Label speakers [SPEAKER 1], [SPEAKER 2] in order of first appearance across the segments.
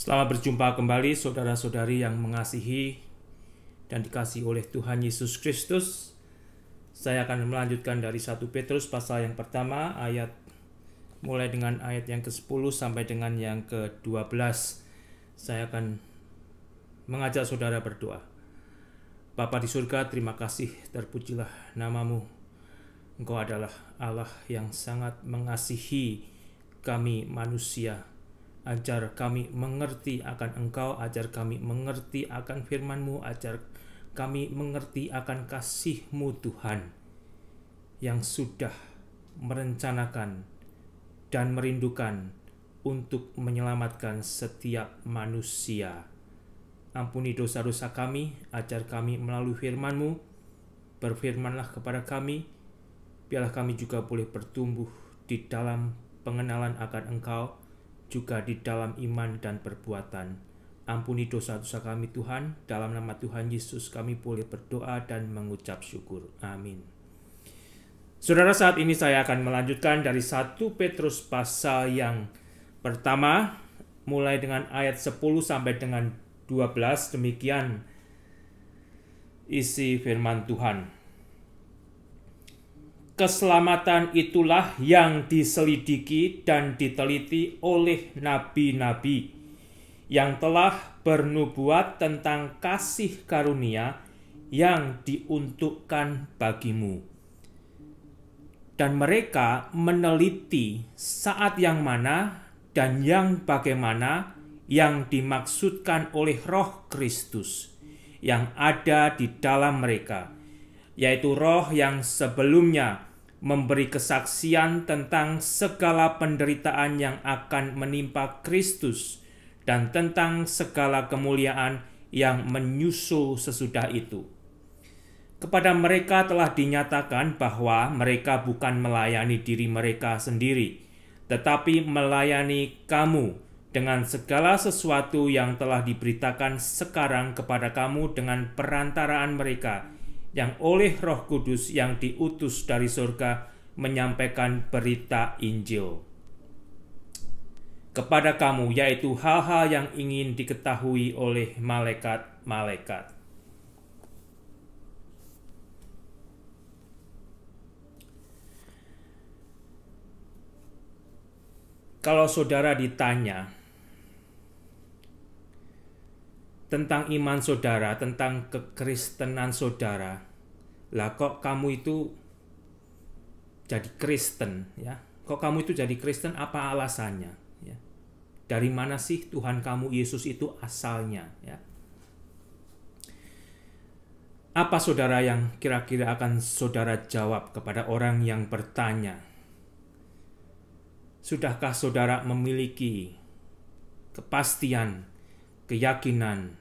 [SPEAKER 1] Selamat berjumpa kembali saudara-saudari yang mengasihi dan dikasihi oleh Tuhan Yesus Kristus. Saya akan melanjutkan dari 1 Petrus pasal yang pertama, mulai dengan ayat yang ke-10 sampai dengan yang ke-12. Saya akan mengajak saudara berdoa. Bapa di surga, terima kasih, terpujilah namamu. Engkau adalah Allah yang sangat mengasihi kami manusia. Ajar kami mengerti akan Engkau, ajar kami mengerti akan firman-Mu, ajar kami mengerti akan kasih-Mu Tuhan, yang sudah merencanakan dan merindukan untuk menyelamatkan setiap manusia. Ampuni dosa-dosa kami, ajar kami melalui firman-Mu, berfirmanlah kepada kami, biarlah kami juga boleh bertumbuh di dalam pengenalan akan Engkau, juga di dalam iman dan perbuatan. Ampuni dosa-dosa kami Tuhan, dalam nama Tuhan Yesus kami boleh berdoa dan mengucap syukur. Amin. Saudara, saat ini saya akan melanjutkan dari 1 Petrus pasal yang pertama, mulai dengan ayat 10 sampai dengan 12, demikian isi firman Tuhan. Keselamatan itulah yang diselidiki dan diteliti oleh nabi-nabi yang telah bernubuat tentang kasih karunia yang diuntukkan bagimu. Dan mereka meneliti saat yang mana dan yang bagaimana yang dimaksudkan oleh Roh Kristus yang ada di dalam mereka, yaitu Roh yang sebelumnya memberi kesaksian tentang segala penderitaan yang akan menimpa Kristus dan tentang segala kemuliaan yang menyusul sesudah itu. Kepada mereka telah dinyatakan bahwa mereka bukan melayani diri mereka sendiri, tetapi melayani kamu dengan segala sesuatu yang telah diberitakan sekarang kepada kamu dengan perantaraan mereka, yang oleh Roh Kudus yang diutus dari surga menyampaikan berita Injil kepada kamu, yaitu hal-hal yang ingin diketahui oleh malaikat-malaikat. Kalau saudara ditanya tentang iman saudara, tentang kekristenan saudara, lah kok kamu itu jadi Kristen, ya? Kok kamu itu jadi Kristen, apa alasannya, ya? Dari mana sih Tuhan kamu Yesus itu asalnya, ya? Apa saudara yang kira-kira akan saudara jawab kepada orang yang bertanya? Sudahkah saudara memiliki kepastian, keyakinan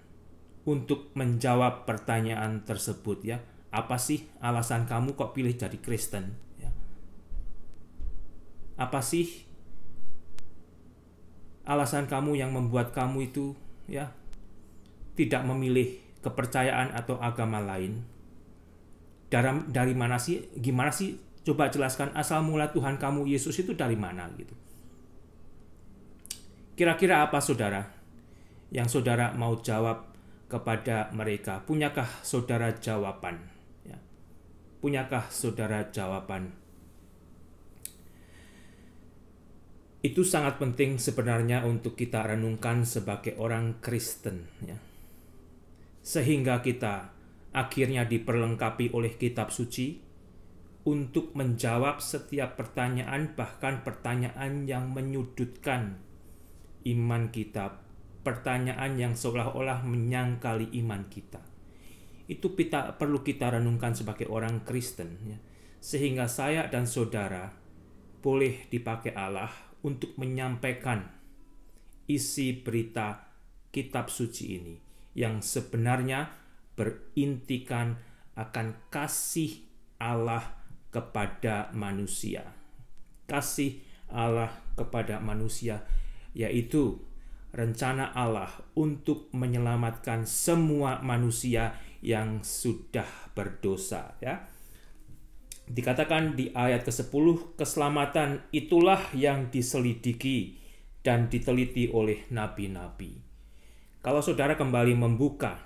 [SPEAKER 1] untuk menjawab pertanyaan tersebut, ya? Apa sih alasan kamu kok pilih jadi Kristen, ya? Apa sih alasan kamu yang membuat kamu itu, ya, tidak memilih kepercayaan atau agama lain? Dari mana sih? Gimana sih? Coba jelaskan asal mula Tuhan kamu Yesus itu dari mana, gitu. Kira-kira apa saudara yang saudara mau jawab kepada mereka? Punyakah saudara jawaban? Ya. Punyakah saudara jawaban? Itu sangat penting sebenarnya untuk kita renungkan sebagai orang Kristen, ya. Sehingga kita akhirnya diperlengkapi oleh kitab suci untuk menjawab setiap pertanyaan, bahkan pertanyaan yang menyudutkan iman kita, pertanyaan yang seolah-olah menyangkali iman kita. Itu perlu kita renungkan sebagai orang Kristen, ya. Sehingga saya dan saudara boleh dipakai Allah untuk menyampaikan isi berita kitab suci ini yang sebenarnya berintikan akan kasih Allah kepada manusia. Kasih Allah kepada manusia, yaitu rencana Allah untuk menyelamatkan semua manusia yang sudah berdosa, ya. Dikatakan di ayat ke-10, keselamatan itulah yang diselidiki dan diteliti oleh nabi-nabi. Kalau saudara kembali membuka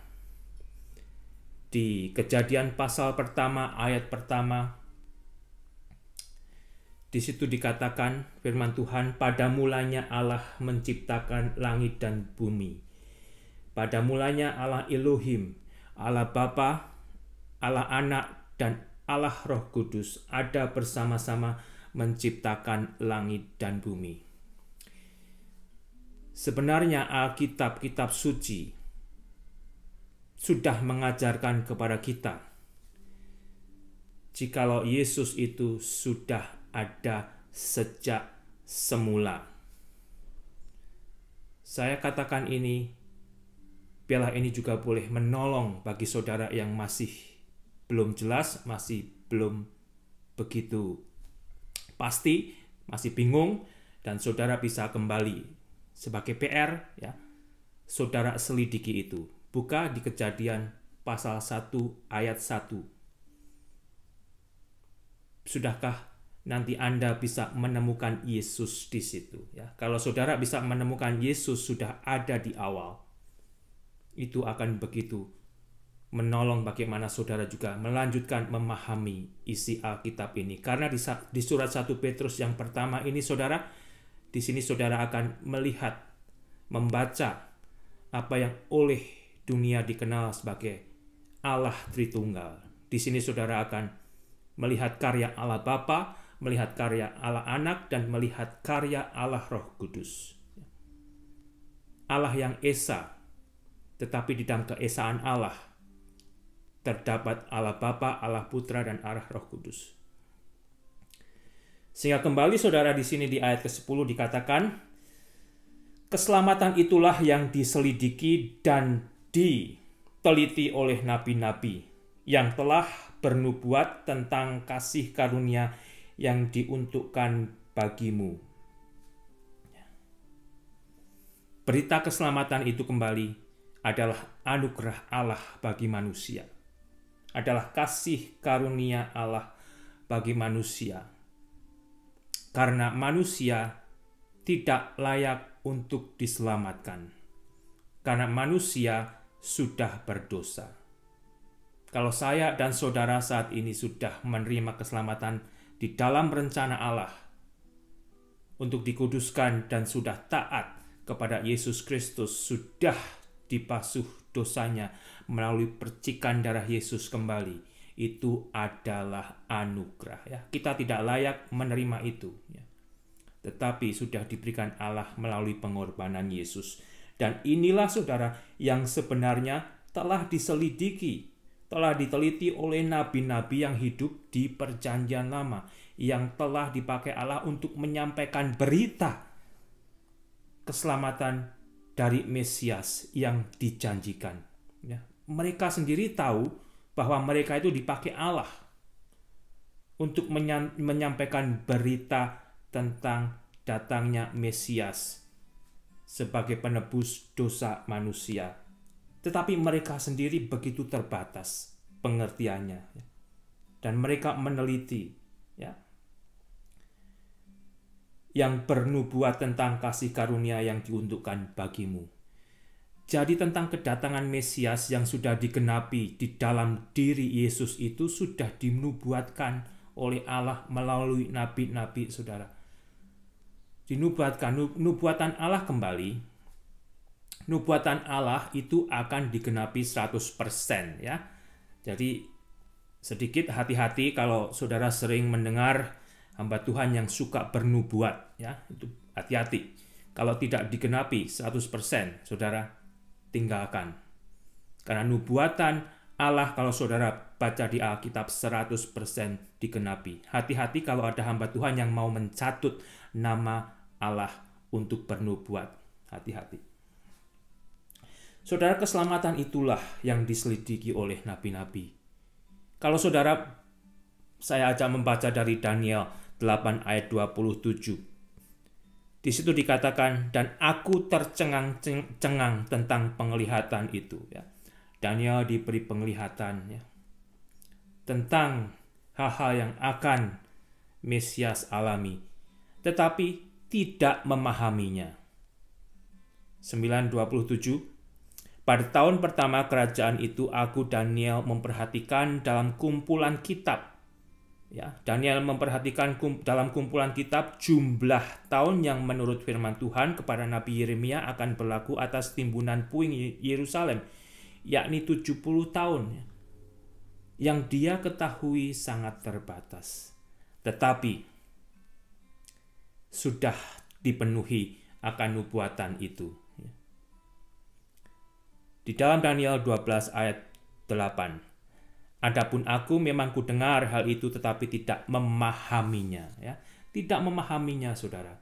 [SPEAKER 1] di Kejadian pasal pertama, ayat pertama, di situ dikatakan firman Tuhan, pada mulanya Allah menciptakan langit dan bumi. Pada mulanya Allah Elohim, Allah Bapa, Allah Anak, dan Allah Roh Kudus ada bersama-sama menciptakan langit dan bumi. Sebenarnya Alkitab, kitab suci, sudah mengajarkan kepada kita jikalau Yesus itu sudah ada sejak semula. Saya katakan ini, biarlah ini juga boleh menolong bagi saudara yang masih belum jelas, masih belum begitu pasti, masih bingung, dan saudara bisa kembali sebagai PR, ya, saudara selidiki itu. Buka di Kejadian pasal 1 ayat 1. Sudahkah nanti Anda bisa menemukan Yesus di situ, ya? Kalau saudara bisa menemukan Yesus sudah ada di awal, itu akan begitu menolong bagaimana saudara juga melanjutkan memahami isi Alkitab ini. Karena di surat 1 Petrus yang pertama ini saudara, di sini saudara akan melihat, membaca apa yang oleh dunia dikenal sebagai Allah Tritunggal. Di sini saudara akan melihat karya Allah Bapa, melihat karya Allah Anak, dan melihat karya Allah Roh Kudus. Allah yang Esa, tetapi di dalam keesaan Allah terdapat Allah Bapa, Allah Putra, dan Allah Roh Kudus. Sehingga kembali saudara di sini di ayat ke-10 dikatakan, keselamatan itulah yang diselidiki dan diteliti oleh nabi-nabi yang telah bernubuat tentang kasih karunia yang diuntukkan bagimu. Berita keselamatan itu kembali adalah anugerah Allah bagi manusia. Adalah kasih karunia Allah bagi manusia. Karena manusia tidak layak untuk diselamatkan. Karena manusia sudah berdosa. Kalau saya dan saudara saat ini sudah menerima keselamatan di dalam rencana Allah untuk dikuduskan dan sudah taat kepada Yesus Kristus, sudah dibasuh dosanya melalui percikan darah Yesus kembali, itu adalah anugerah, ya. Kita tidak layak menerima itu, ya. Tetapi sudah diberikan Allah melalui pengorbanan Yesus. Dan inilah saudara yang sebenarnya telah diselidiki, telah diteliti oleh nabi-nabi yang hidup di perjanjian lama, yang telah dipakai Allah untuk menyampaikan berita keselamatan dari Mesias yang dijanjikan. Ya. Mereka sendiri tahu bahwa mereka itu dipakai Allah untuk menyampaikan berita tentang datangnya Mesias sebagai penebus dosa manusia. Tetapi mereka sendiri begitu terbatas pengertiannya. Ya. Dan mereka meneliti, ya, yang bernubuat tentang kasih karunia yang diuntukkan bagimu. Jadi tentang kedatangan Mesias yang sudah digenapi di dalam diri Yesus itu sudah dinubuatkan oleh Allah melalui nabi-nabi saudara. Dinubuatkan, nubuatan Allah kembali. Nubuatan Allah itu akan digenapi 100%, ya. Jadi sedikit hati-hati kalau saudara sering mendengar hamba Tuhan yang suka bernubuat, ya, itu hati-hati. Kalau tidak digenapi 100%, saudara tinggalkan. Karena nubuatan Allah kalau saudara baca di Alkitab 100% digenapi. Hati-hati kalau ada hamba Tuhan yang mau mencatut nama Allah untuk bernubuat. Hati-hati. Saudara, keselamatan itulah yang diselidiki oleh nabi-nabi. Kalau saudara, saya ajak membaca dari Daniel 8 ayat 27. Di situ dikatakan, dan aku tercengang-cengang tentang penglihatan itu. Ya. Daniel diberi penglihatan, ya, tentang hal-hal yang akan Mesias alami, tetapi tidak memahaminya. 9:27, Pada tahun pertama kerajaan itu, aku Daniel memperhatikan dalam kumpulan kitab. Ya, Daniel memperhatikan dalam kumpulan kitab jumlah tahun yang menurut firman Tuhan kepada Nabi Yeremia akan berlaku atas timbunan puing Yerusalem, yakni 70 tahun. Yang dia ketahui sangat terbatas. Tetapi sudah dipenuhi akan nubuatan itu. Di dalam Daniel 12 ayat 8. Adapun aku memang kudengar hal itu tetapi tidak memahaminya. Ya. Tidak memahaminya, saudara.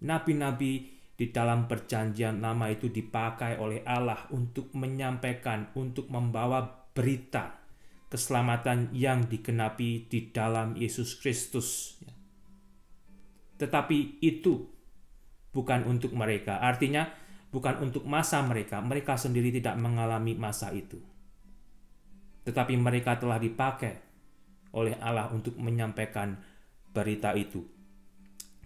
[SPEAKER 1] Nabi-nabi di dalam perjanjian lama itu dipakai oleh Allah untuk menyampaikan, untuk membawa berita keselamatan yang digenapi di dalam Yesus Kristus. Ya. Tetapi itu bukan untuk mereka. Artinya, bukan untuk masa mereka. Mereka sendiri tidak mengalami masa itu. Tetapi mereka telah dipakai oleh Allah untuk menyampaikan berita itu.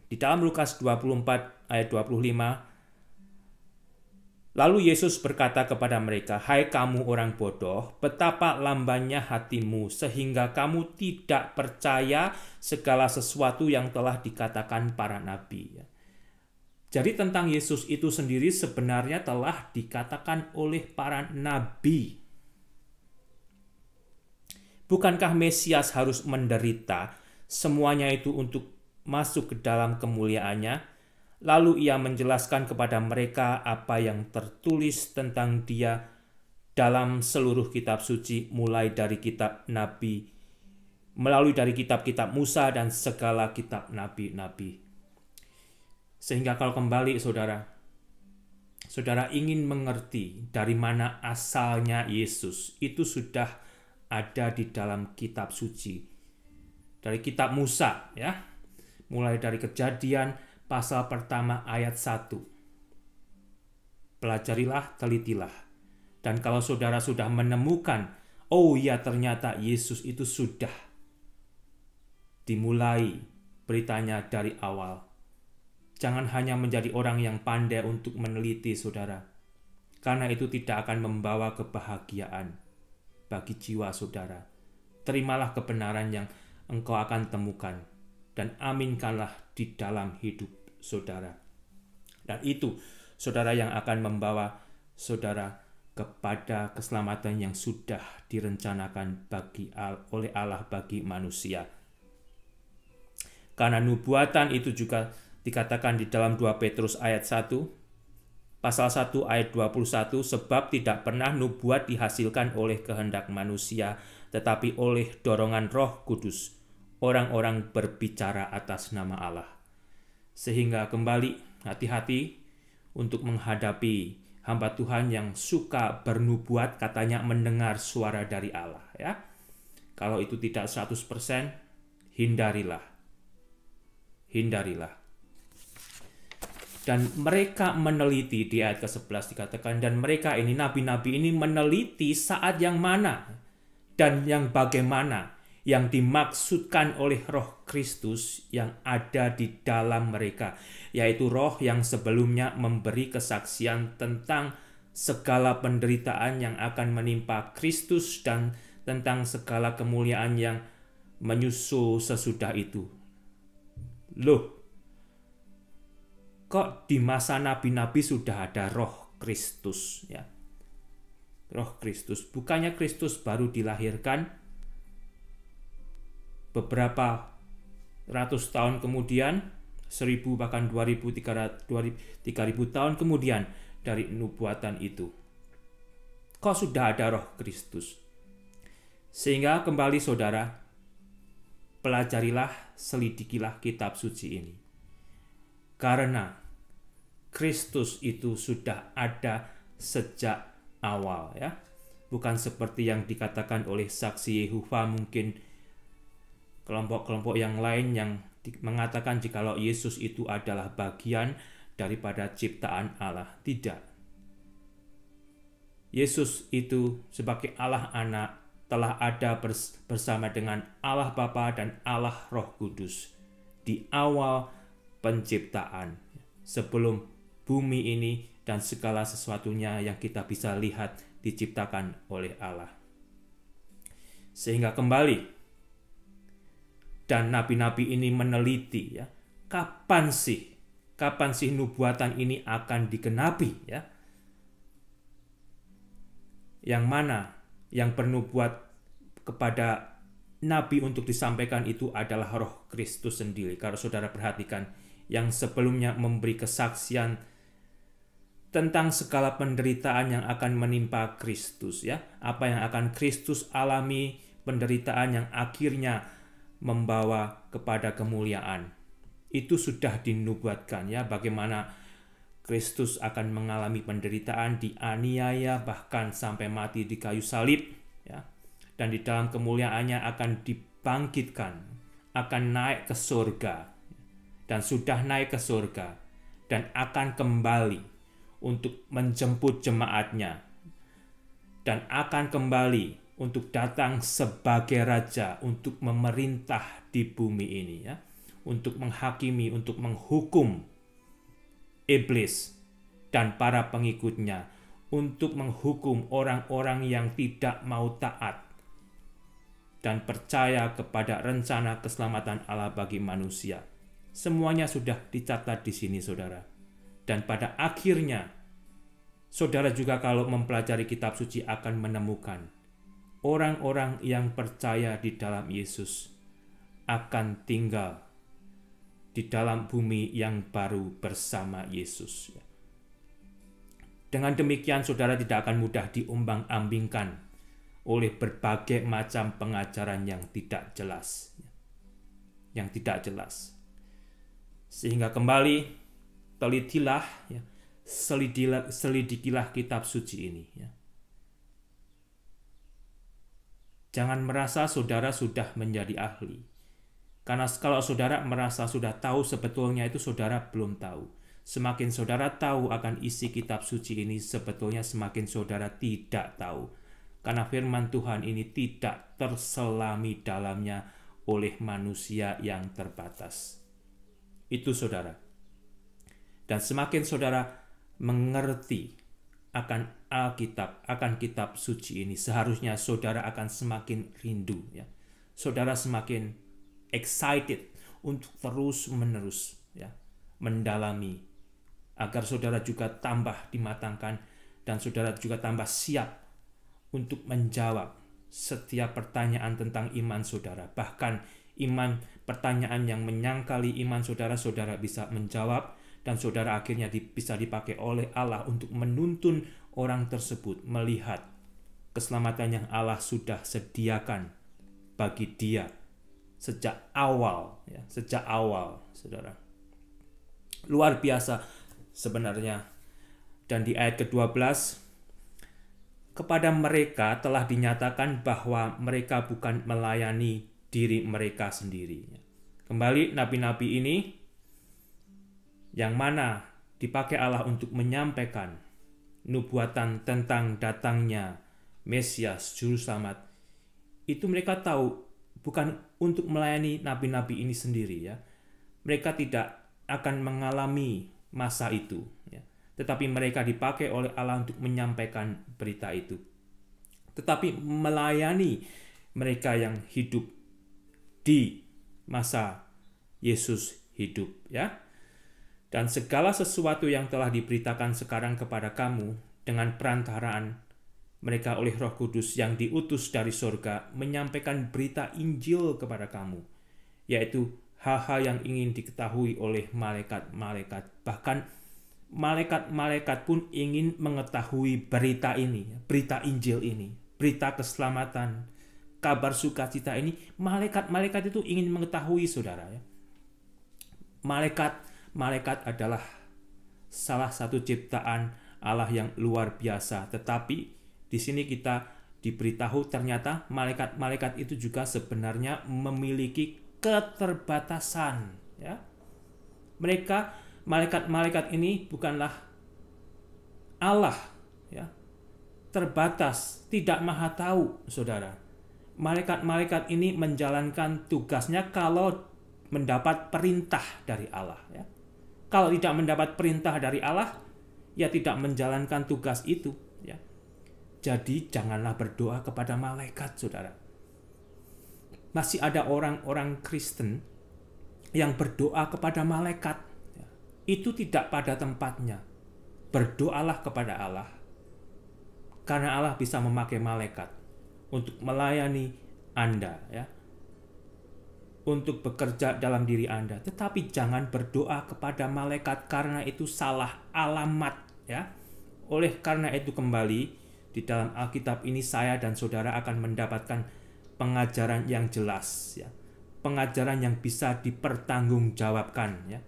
[SPEAKER 1] Di dalam Lukas 24 ayat 25, lalu Yesus berkata kepada mereka, "Hai kamu orang bodoh, betapa lambannya hatimu sehingga kamu tidak percaya segala sesuatu yang telah dikatakan para nabi." Jadi tentang Yesus itu sendiri sebenarnya telah dikatakan oleh para nabi. Bukankah Mesias harus menderita semuanya itu untuk masuk ke dalam kemuliaannya? Lalu ia menjelaskan kepada mereka apa yang tertulis tentang dia dalam seluruh kitab suci, mulai dari kitab nabi, melalui dari kitab-kitab Musa dan segala kitab nabi-nabi. Sehingga kalau kembali saudara ingin mengerti dari mana asalnya Yesus, itu sudah ada di dalam kitab suci. Dari kitab Musa, ya. Mulai dari Kejadian pasal pertama ayat 1. Pelajarilah, telitilah. Dan kalau saudara sudah menemukan, oh ya ternyata Yesus itu sudah dimulai beritanya dari awal. Jangan hanya menjadi orang yang pandai untuk meneliti, saudara. Karena itu tidak akan membawa kebahagiaan bagi jiwa saudara. Terimalah kebenaran yang engkau akan temukan dan aminkanlah di dalam hidup saudara. Dan itu, saudara, yang akan membawa saudara kepada keselamatan yang sudah direncanakan oleh Allah bagi manusia. Karena nubuatan itu juga dikatakan di dalam 2 Petrus ayat 1, pasal 1 ayat 21, sebab tidak pernah nubuat dihasilkan oleh kehendak manusia, tetapi oleh dorongan Roh Kudus, orang-orang berbicara atas nama Allah. Sehingga kembali hati-hati untuk menghadapi hamba Tuhan yang suka bernubuat, katanya mendengar suara dari Allah. Ya. Kalau itu tidak 100%, hindarilah. Dan mereka meneliti, di ayat ke-11 dikatakan, dan mereka ini, nabi-nabi ini meneliti saat yang mana dan yang bagaimana yang dimaksudkan oleh Roh Kristus yang ada di dalam mereka, yaitu Roh yang sebelumnya memberi kesaksian tentang segala penderitaan yang akan menimpa Kristus dan tentang segala kemuliaan yang menyusul sesudah itu. Loh, kok di masa nabi-nabi sudah ada Roh Kristus, ya? Roh Kristus, bukannya Kristus baru dilahirkan beberapa ratus tahun kemudian, 1000 bahkan 2300 tahun kemudian dari nubuatan itu. Kok sudah ada Roh Kristus? Sehingga kembali saudara, pelajarilah, selidikilah kitab suci ini. Karena Kristus itu sudah ada sejak awal, ya. Bukan seperti yang dikatakan oleh saksi Yehova, mungkin kelompok-kelompok yang lain yang mengatakan jikalau Yesus itu adalah bagian daripada ciptaan Allah. Tidak. Yesus itu sebagai Allah Anak telah ada bersama dengan Allah Bapa dan Allah Roh Kudus di awal penciptaan, sebelum bumi ini dan segala sesuatunya yang kita bisa lihat diciptakan oleh Allah. Sehingga kembali, dan nabi-nabi ini meneliti, ya, kapan sih nubuatan ini akan digenapi, ya? Yang mana yang bernubuat kepada nabi untuk disampaikan itu adalah Roh Kristus sendiri. Kalau saudara perhatikan, yang sebelumnya memberi kesaksian tentang segala penderitaan yang akan menimpa Kristus, ya. Apa yang akan Kristus alami, penderitaan yang akhirnya membawa kepada kemuliaan. Itu sudah dinubuatkan, ya, bagaimana Kristus akan mengalami penderitaan, dianiaya, bahkan sampai mati di kayu salib, ya. Dan di dalam kemuliaannya akan dibangkitkan, akan naik ke surga, dan sudah naik ke surga, dan akan kembali untuk menjemput jemaatnya, dan akan kembali untuk datang sebagai raja, untuk memerintah di bumi ini, ya, untuk menghakimi, untuk menghukum iblis dan para pengikutnya, untuk menghukum orang-orang yang tidak mau taat dan percaya kepada rencana keselamatan Allah bagi manusia. Semuanya sudah dicatat di sini, saudara. Dan pada akhirnya, saudara juga kalau mempelajari kitab suci akan menemukan orang-orang yang percaya di dalam Yesus akan tinggal di dalam bumi yang baru bersama Yesus. Dengan demikian, saudara tidak akan mudah diombang-ambingkan oleh berbagai macam pengajaran yang tidak jelas. Sehingga kembali, telitilah, ya, selidikilah kitab suci ini, ya. Jangan merasa saudara sudah menjadi ahli. Karena kalau saudara merasa sudah tahu, sebetulnya itu saudara belum tahu. Semakin saudara tahu akan isi kitab suci ini, sebetulnya semakin saudara tidak tahu. Karena firman Tuhan ini tidak terselami dalamnya oleh manusia yang terbatas. Itu saudara. Dan semakin saudara mengerti akan Alkitab, akan kitab suci ini, seharusnya saudara akan semakin rindu, ya. Saudara semakin excited untuk terus-menerus, ya, mendalami, agar saudara juga tambah dimatangkan dan saudara juga tambah siap untuk menjawab setiap pertanyaan tentang iman saudara. Bahkan pertanyaan yang menyangkali iman saudara, saudara bisa menjawab, dan saudara akhirnya bisa dipakai oleh Allah untuk menuntun orang tersebut melihat keselamatan yang Allah sudah sediakan bagi dia sejak awal, ya, saudara. Luar biasa sebenarnya. Dan di ayat ke-12, kepada mereka telah dinyatakan bahwa mereka bukan melayani diri mereka sendiri. Kembali, nabi-nabi ini yang mana dipakai Allah untuk menyampaikan nubuatan tentang datangnya Mesias, Juru Selamat, itu mereka tahu bukan untuk melayani nabi-nabi ini sendiri, ya. Mereka tidak akan mengalami masa itu, ya. Tetapi mereka dipakai oleh Allah untuk menyampaikan berita itu. Tetapi melayani mereka yang hidup di masa Yesus hidup, ya. Dan segala sesuatu yang telah diberitakan sekarang kepada kamu dengan perantaraan mereka oleh Roh Kudus yang diutus dari surga, menyampaikan berita Injil kepada kamu, yaitu hal-hal yang ingin diketahui oleh malaikat-malaikat. Bahkan malaikat-malaikat pun ingin mengetahui berita ini, berita Injil ini, berita keselamatan, kabar sukacita ini. Malaikat-malaikat itu ingin mengetahui, saudara, ya. Malaikat adalah salah satu ciptaan Allah yang luar biasa. Tetapi di sini kita diberitahu ternyata malaikat-malaikat itu juga sebenarnya memiliki keterbatasan, ya. Malaikat-malaikat ini bukanlah Allah, ya. Terbatas, tidak maha tahu, saudara. Malaikat-malaikat ini menjalankan tugasnya kalau mendapat perintah dari Allah, ya. Kalau tidak mendapat perintah dari Allah, ia tidak menjalankan tugas itu, ya. Jadi janganlah berdoa kepada malaikat, saudara. Masih ada orang-orang Kristen yang berdoa kepada malaikat. Itu tidak pada tempatnya. Berdoalah kepada Allah, karena Allah bisa memakai malaikat untuk melayani Anda, ya, untuk bekerja dalam diri Anda. Tetapi jangan berdoa kepada malaikat, karena itu salah alamat, ya. Oleh karena itu kembali di dalam Alkitab ini saya dan saudara akan mendapatkan pengajaran yang jelas, ya. Pengajaran yang bisa dipertanggungjawabkan, ya.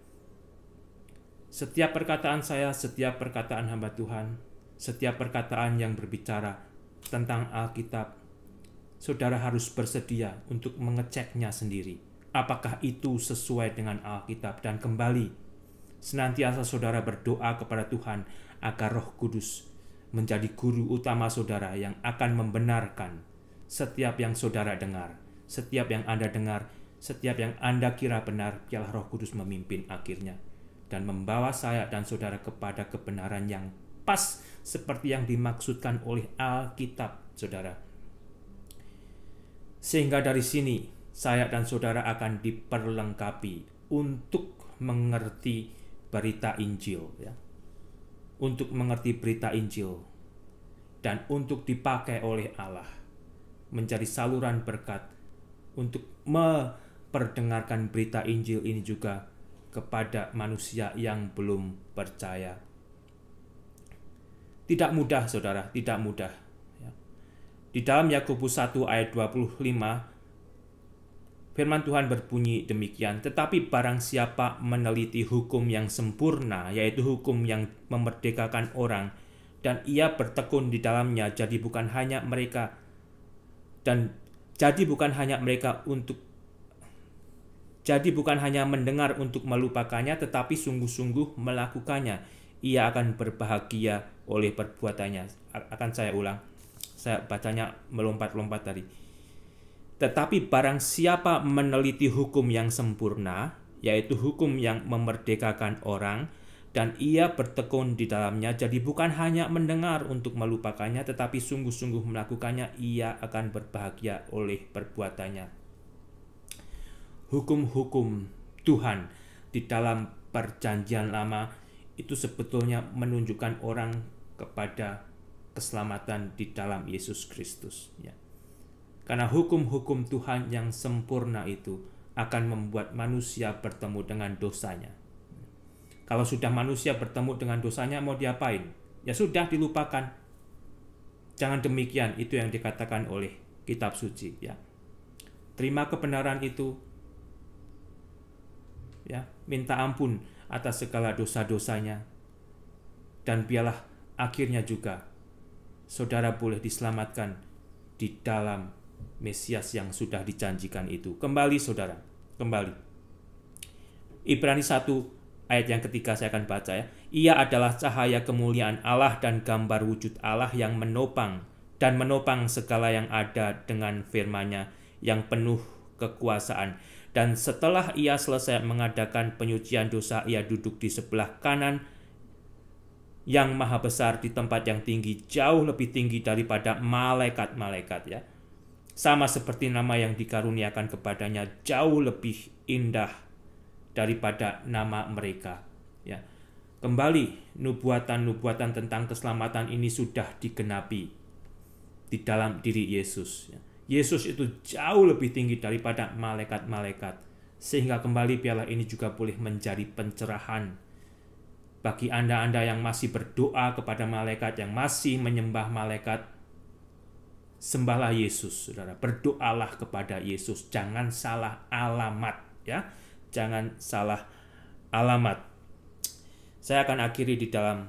[SPEAKER 1] Setiap perkataan saya, setiap perkataan hamba Tuhan, setiap perkataan yang berbicara tentang Alkitab, saudara harus bersedia untuk mengeceknya sendiri. Apakah itu sesuai dengan Alkitab? Dan kembali, senantiasa saudara berdoa kepada Tuhan agar Roh Kudus menjadi guru utama saudara yang akan membenarkan setiap yang saudara dengar, setiap yang Anda dengar, setiap yang Anda kira benar. Biarlah Roh Kudus memimpin akhirnya dan membawa saya dan saudara kepada kebenaran yang pas seperti yang dimaksudkan oleh Alkitab, saudara. Sehingga dari sini saya dan saudara akan diperlengkapi untuk mengerti berita Injil, ya. Untuk mengerti berita Injil dan untuk dipakai oleh Allah menjadi saluran berkat untuk memperdengarkan berita Injil ini juga kepada manusia yang belum percaya. Tidak mudah, saudara, tidak mudah, ya. Di dalam Yakobus 1 ayat 25 firman Tuhan berbunyi demikian, tetapi barang siapa meneliti hukum yang sempurna, yaitu hukum yang memerdekakan orang, dan ia bertekun di dalamnya, jadi bukan hanya mereka mendengar untuk melupakannya, tetapi sungguh-sungguh melakukannya, ia akan berbahagia oleh perbuatannya. Akan saya ulang, saya bacanya melompat-lompat tadi. Tetapi barang siapa meneliti hukum yang sempurna, yaitu hukum yang memerdekakan orang, dan ia bertekun di dalamnya, jadi bukan hanya mendengar untuk melupakannya, tetapi sungguh-sungguh melakukannya, ia akan berbahagia oleh perbuatannya. Hukum-hukum Tuhan di dalam Perjanjian Lama itu sebetulnya menunjukkan orang kepada keselamatan di dalam Yesus Kristus, ya. Karena hukum-hukum Tuhan yang sempurna itu akan membuat manusia bertemu dengan dosanya. Kalau sudah manusia bertemu dengan dosanya, mau diapain? Ya sudah, dilupakan. Jangan demikian, itu yang dikatakan oleh kitab suci, ya. Terima kebenaran itu, ya, minta ampun atas segala dosa-dosanya, dan biarlah akhirnya juga saudara boleh diselamatkan di dalam Mesias yang sudah dijanjikan itu. Kembali, saudara, kembali. Ibrani 1 ayat yang ketiga saya akan baca, ya. Ia adalah cahaya kemuliaan Allah dan gambar wujud Allah yang menopang segala yang ada dengan firman-Nya yang penuh kekuasaan. Dan setelah ia selesai mengadakan penyucian dosa, ia duduk di sebelah kanan yang maha besar di tempat yang tinggi, jauh lebih tinggi daripada malaikat-malaikat, ya. Sama seperti nama yang dikaruniakan kepadanya jauh lebih indah daripada nama mereka, ya. Kembali, nubuatan-nubuatan tentang keselamatan ini sudah digenapi di dalam diri Yesus, ya. Yesus itu jauh lebih tinggi daripada malaikat-malaikat, sehingga kembali biarlah ini juga boleh menjadi pencerahan bagi Anda yang masih berdoa kepada malaikat, yang masih menyembah malaikat. Sembahlah Yesus, saudara. Berdoalah kepada Yesus. Jangan salah alamat, ya. Jangan salah alamat. Saya akan akhiri di dalam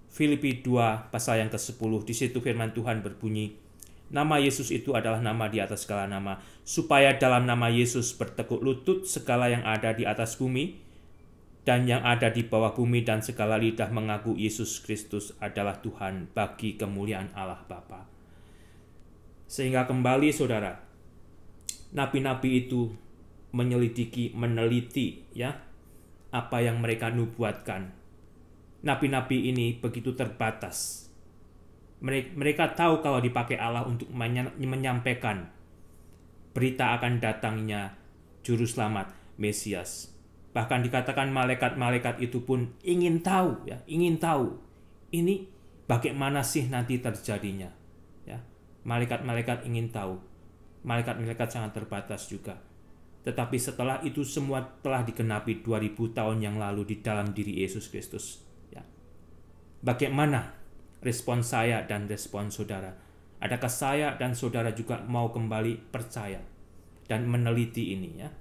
[SPEAKER 1] Filipi 2 pasal yang ke-10. Di situ firman Tuhan berbunyi, nama Yesus itu adalah nama di atas segala nama, supaya dalam nama Yesus bertekuk lutut segala yang ada di atas bumi dan yang ada di bawah bumi, dan segala lidah mengaku Yesus Kristus adalah Tuhan, bagi kemuliaan Allah Bapa. Sehingga kembali, saudara, nabi-nabi itu meneliti, ya, apa yang mereka nubuatkan. nabi-nabi ini begitu terbatas. Mereka tahu kalau dipakai Allah untuk menyampaikan berita akan datangnya Juru Selamat, Mesias. Bahkan dikatakan malaikat-malaikat itu pun ingin tahu, ya, ingin tahu ini bagaimana sih nanti terjadinya. Ya, malaikat-malaikat ingin tahu. Malaikat-malaikat sangat terbatas juga. Tetapi setelah itu semua telah digenapi 2000 tahun yang lalu di dalam diri Yesus Kristus. Ya. Bagaimana respon saya dan respon saudara? Adakah saya dan saudara juga mau kembali percaya dan meneliti ini, ya?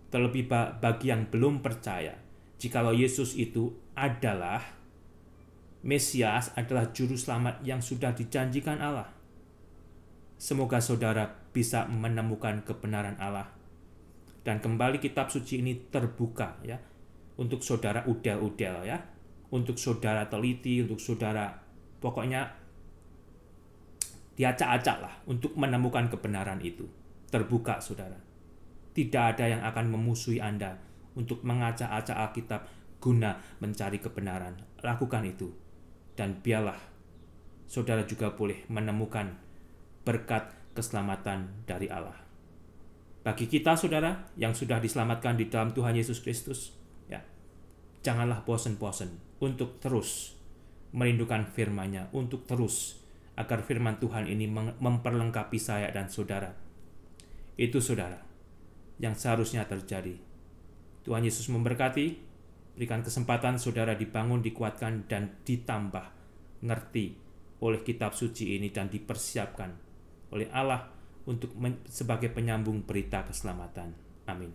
[SPEAKER 1] Terlebih bagi yang belum percaya, jikalau Yesus itu adalah Mesias, adalah Juru Selamat yang sudah dijanjikan Allah. Semoga saudara bisa menemukan kebenaran Allah. Dan kembali kitab suci ini terbuka, ya, untuk saudara udel-udel, ya, untuk saudara teliti, untuk saudara pokoknya diacak-acak lah untuk menemukan kebenaran itu. Terbuka, saudara. Tidak ada yang akan memusuhi Anda untuk mengacak-acak Alkitab guna mencari kebenaran. Lakukan itu. Dan biarlah saudara juga boleh menemukan berkat keselamatan dari Allah. Bagi kita, saudara, yang sudah diselamatkan di dalam Tuhan Yesus Kristus, ya, janganlah bosan-bosan untuk terus merindukan firman-Nya, untuk terus agar firman Tuhan ini memperlengkapi saya dan saudara. Itu, saudara, yang seharusnya terjadi. Tuhan Yesus memberkati, berikan kesempatan saudara dibangun, dikuatkan, dan ditambah ngerti oleh kitab suci ini dan dipersiapkan oleh Allah untuk sebagai penyambung berita keselamatan. Amin.